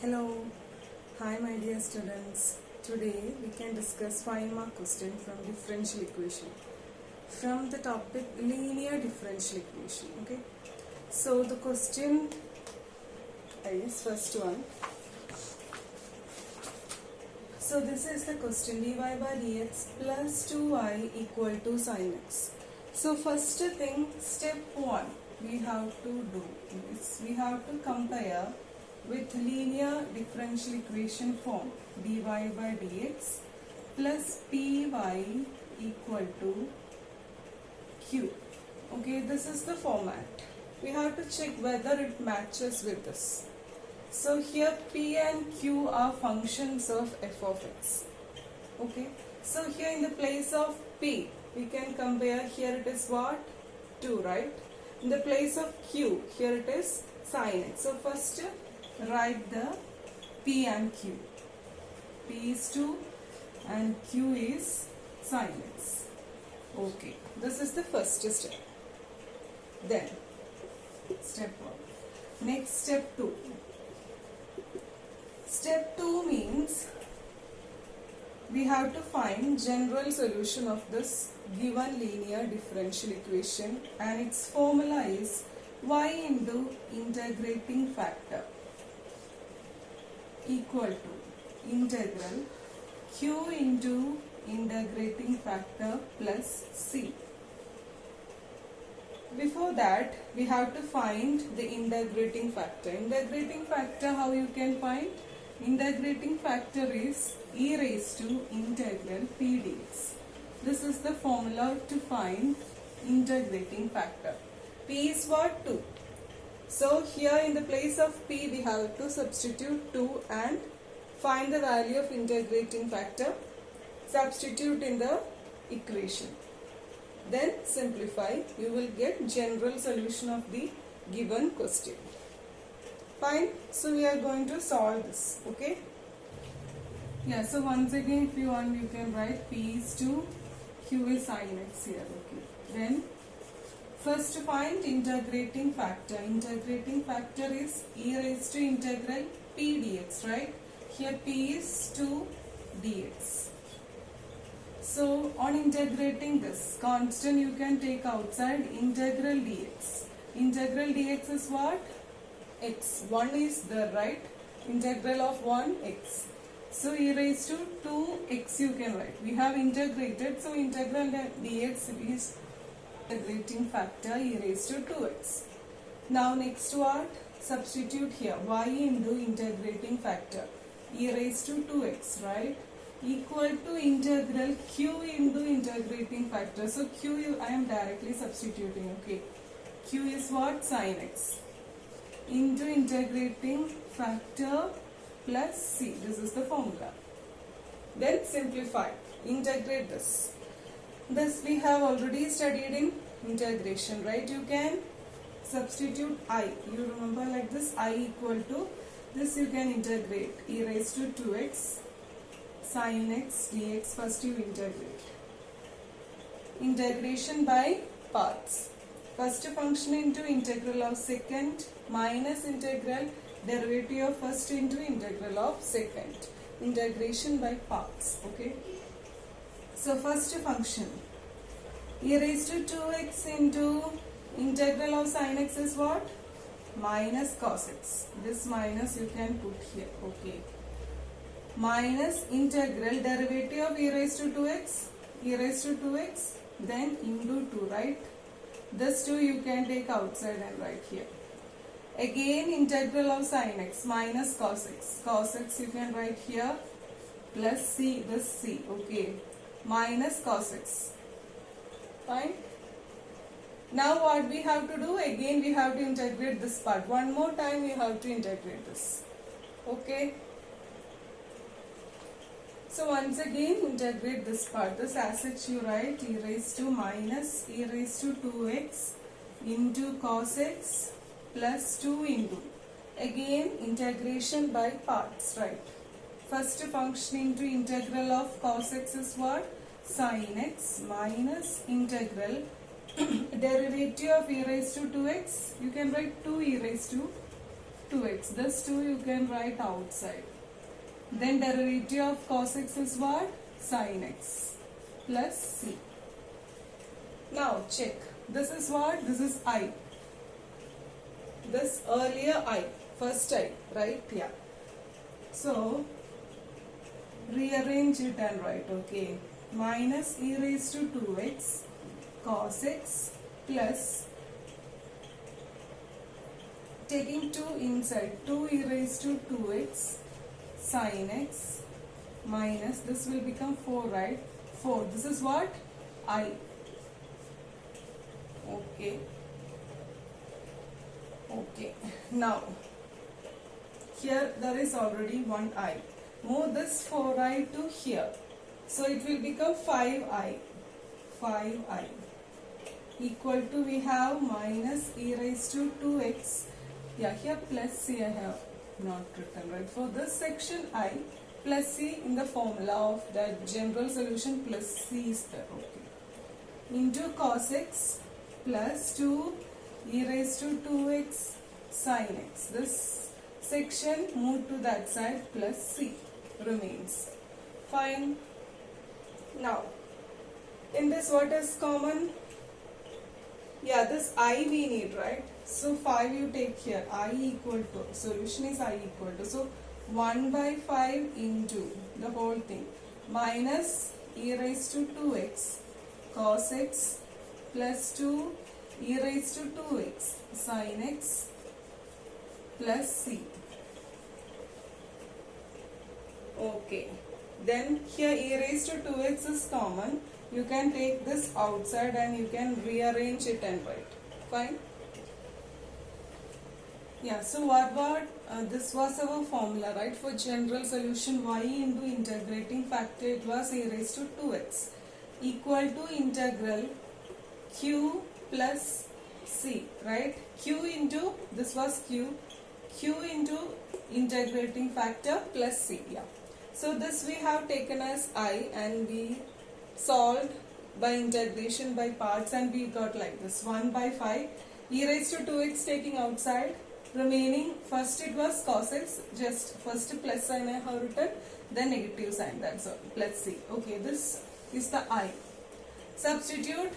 Hello, hi my dear students. Today we can discuss 5-mark question from differential equation from the topic linear differential equation. Okay, so the question is first one. So this is the question: dy by dx plus 2y equal to sin x. So first thing, step 1 we have to do is we have to compare with linear differential equation form dy by dx plus py equal to q. Okay, this is the format. We have to check whether it matches with this. So here p and q are functions of f of x. Okay, so here in the place of p we can compare, here it is what? 2, right? In the place of q, here it is sin x. So first write the p and q. P is 2 and q is sin x. Okay, this is the first step. Then step 1. Next step 2. Step 2 means we have to find general solution of this given linear differential equation, and its formula is y into integrating factor equal to integral q into integrating factor plus c. Before that, we have to find the integrating factor. Integrating factor, how you can find? Integrating factor is e raised to integral p dx. This is the formula to find integrating factor. P is what? 2. So here in the place of p we have to substitute 2 and find the value of integrating factor. Substitute in the equation. Then simplify. You will get general solution of the given question. Fine. So we are going to solve this. Okay. Yeah. So once again, if you want, you can write p is 2, q is sin x here. Okay. Then first find integrating factor. Integrating factor is e raised to integral p dx, right? Here p is 2 dx. So on integrating this constant you can take outside, integral dx. Integral dx is what? X. 1 is there, right? Integral of 1 x. So e raised to 2x you can write. We have integrated, so integral dx is integrating factor e raised to 2x. Now next what? Substitute here y into integrating factor e raised to 2x, right? Equal to integral q into integrating factor. So q I am directly substituting. Okay, q is what? Sin x into integrating factor plus c. This is the formula. Then simplify. Integrate this. This we have already studied in integration, right? You can substitute I. You remember like this, I equal to this, you can integrate e raised to 2x sin x dx. First you integrate. Integration by parts. First function into integral of second minus integral derivative of first into integral of second. Integration by parts. Okay. So first function e raised to 2x into integral of sin x is what? Minus cos x. This minus you can put here. Okay. Minus integral derivative of e raised to 2x. E raised to 2x. Then into 2, right? This 2 you can take outside and write here. Again integral of sin x minus cos x. Cos x you can write here plus c, this c. Okay. Minus cos x. Fine. Now what we have to do? Again we have to integrate this part. One more time we have to integrate this. Okay. So once again integrate this part. This as such you write e raised to minus e raised to 2x into cos x plus 2 into. Again integration by parts, right? First function into integral of cos x is what? Sin x minus integral derivative of e raised to 2x. You can write 2 e raised to 2x. This 2 you can write outside. Then derivative of cos x is what? Sin x plus c. Now check. This is what? This is I. This earlier I. First I. Right? Yeah. So rearrange it and write. Okay. Minus e raised to 2x cos x plus, taking 2 inside, 2 e raised to 2x sin x minus, this will become 4, right? 4. This is what? I. Okay. Okay. Now, here there is already one I. Move this 4i to here. So it will become 5i. 5i equal to, we have minus e raised to 2x. Yeah, here plus c I have not written, right? For this section I, plus c in the formula of that general solution, plus c is there. Okay. Into cos x plus 2 e raised to 2x sin x. This section move to that side, plus c remains. Fine. Now, in this what is common? Yeah, this I we need, right? So 5 you take here, I equal to, solution is I equal to, so 1 by 5 into the whole thing minus e raised to 2x cos x plus 2 e raised to 2x sin x plus c. Okay. Then here e raised to 2x is common. You can take this outside and you can rearrange it and write. Fine. Yeah, so this was our formula, right? For general solution, y into integrating factor, it was e raised to 2x equal to integral q plus c, right? Q into, this was q into integrating factor plus c. Yeah. So this we have taken as I and we solved by integration by parts and we got like this 1 by 5 e raised to 2x taking outside, remaining first it was cos x, just first plus sign I have written, then negative sign, that's all, plus c. Okay, this is the I. Substitute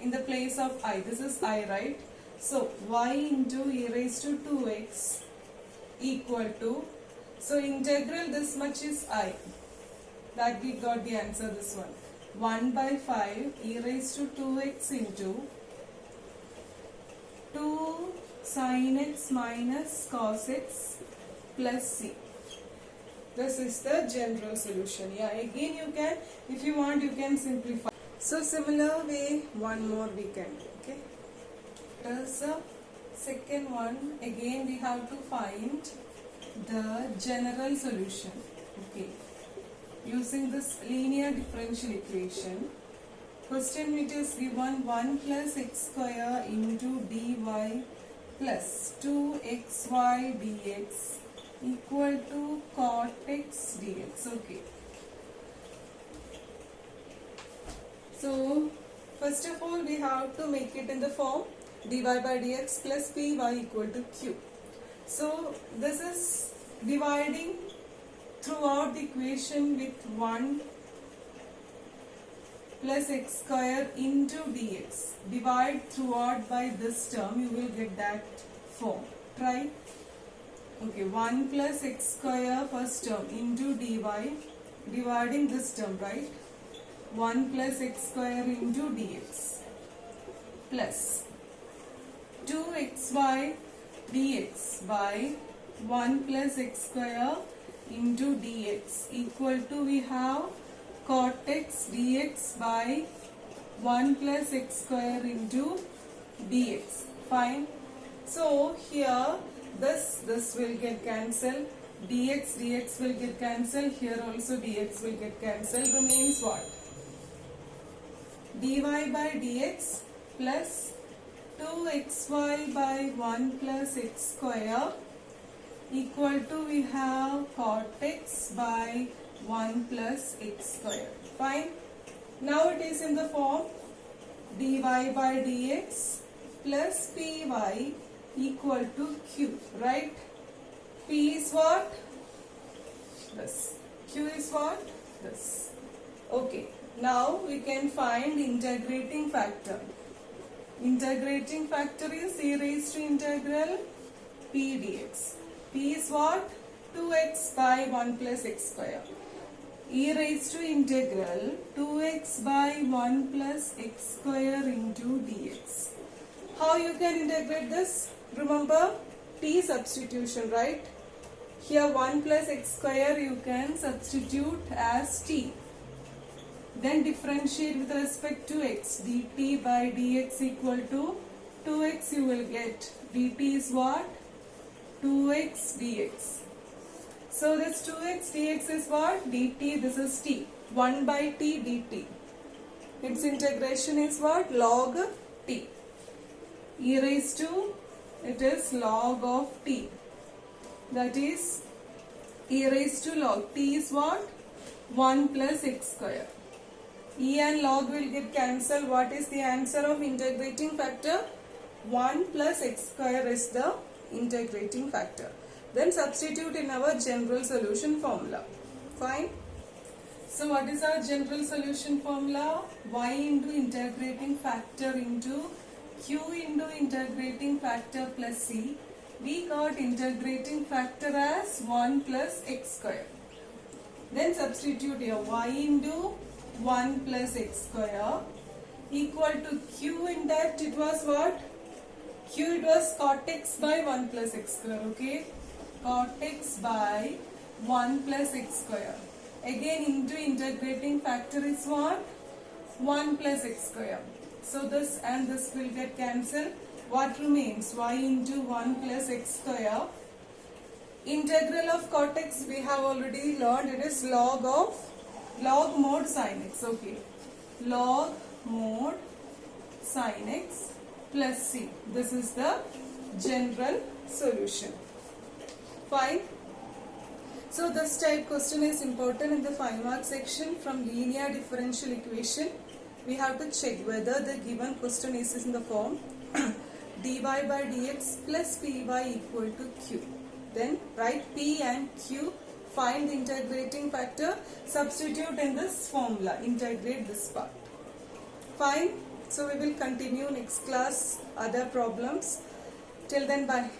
in the place of I, this is I, right? So y into e raised to 2x equal to, so integral this much is I, that we got the answer, this one. 1 by 5 e raised to 2x into 2 sin x minus cos x plus c. This is the general solution. Yeah, again you can, if you want, you can simplify. So similar way, one more we can do. Okay. As a second one, again we have to find the general solution. Okay. Using this linear differential equation, question it is given 1 plus x square into dy plus 2xy dx equal to cot x dx. Okay. So first of all we have to make it in the form dy by dx plus py equal to q. So this is dividing throughout the equation with 1 plus x square into dx. Divide throughout by this term, you will get that form. Try. Okay, 1 plus x square first term into dy, dividing this term, right? 1 plus x square into dx plus 2xy dx by 1 plus x square into dx equal to, we have cot x dx by 1 plus x square into dx. Fine. So here this will get cancelled, dx will get cancelled, here also dx will get cancelled, remains what? dy by dx plus 2xy by 1 plus x square equal to, we have cot x by 1 plus x square. Fine. Now it is in the form dy by dx plus py equal to q, right? P is what? This. Q is what? This. Okay. Now we can find integrating factor. Integrating factor is e raised to integral p dx. P is what? 2x by 1 plus x square. E raised to integral 2x by 1 plus x square into dx. How you can integrate this? Remember t substitution, right? Here 1 plus x square you can substitute as t. Then differentiate with respect to x. dt by dx equal to 2x you will get. dt is what? 2x dx. So this 2x dx is what? dt, this is t. 1 by t dt. Its integration is what? Log t. E raised to, it is log of t. That is e raised to log. T is what? 1 plus x square. E and log will get cancelled. What is the answer of integrating factor? 1 plus x square is the integrating factor. Then substitute in our general solution formula. Fine. So what is our general solution formula? Y into integrating factor into Q into integrating factor plus C. We got integrating factor as 1 plus x square. Then substitute here y into 1 plus x square equal to Q. In that it was what? Q, it was cot x by 1 plus x square. Okay. Cot x by 1 plus x square. Again into integrating factor is what? 1 plus x square. So this and this will get cancelled. What remains? Y into 1 plus x square. Integral of cot x we have already learned. It is log mod sin x. Okay. Log mod sin x plus c. This is the general solution. Fine. So this type question is important in the 5 mark section. From linear differential equation, we have to check whether the given question is in the form dy by dx plus py equal to q. Then write p and q, find the integrating factor, substitute in this formula, integrate this part. Fine. So we will continue next class other problems. Till then, bye.